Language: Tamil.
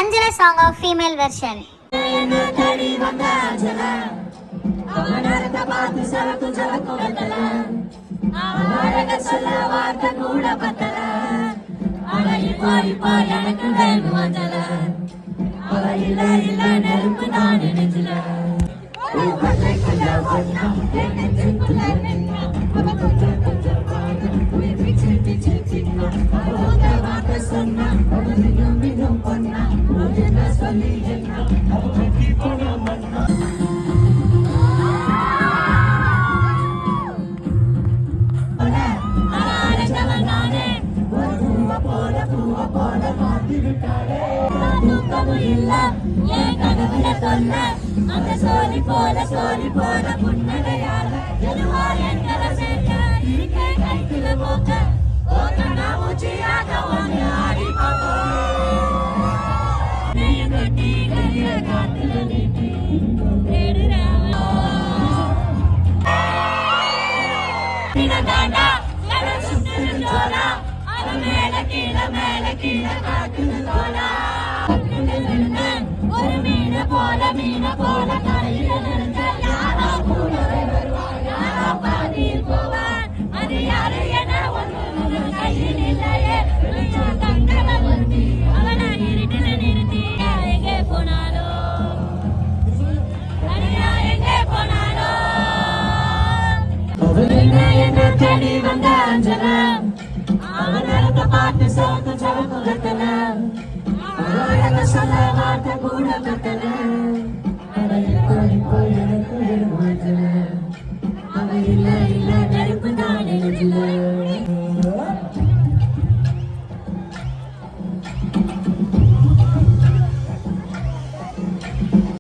Anjala song of female version. அந்த சோலி போல புன்னகையால எதுவாயங்களை சேர்க்க இருக்கே கைக்குல போக்க ஓக்கனா ஊச்சியாக ஒன்று ஆடி பார்ப்போம் கட்டி கையில காத்துல நீட்டி தேடுறாண்டா சுட்டு சோலா அவன் மேல கீழே காக்குது தோலா ஒரு மீன போல கரையில நிறுத்த யாரோ கூட வருவார் யாரோ பாதியில் போவார் அது யாரு என ஒன்று கையில் இல்லையே தங்கல ஒருத்தி அவனை இருட்டில நிறுத்தி எங்கே போனாலோ என்ன தேடி வந்த அஞ்சல அவன் நடத்த பார்த்து சோத்து சவக்குகத்தல சொல்ல வார்த்தை கூட கட்டல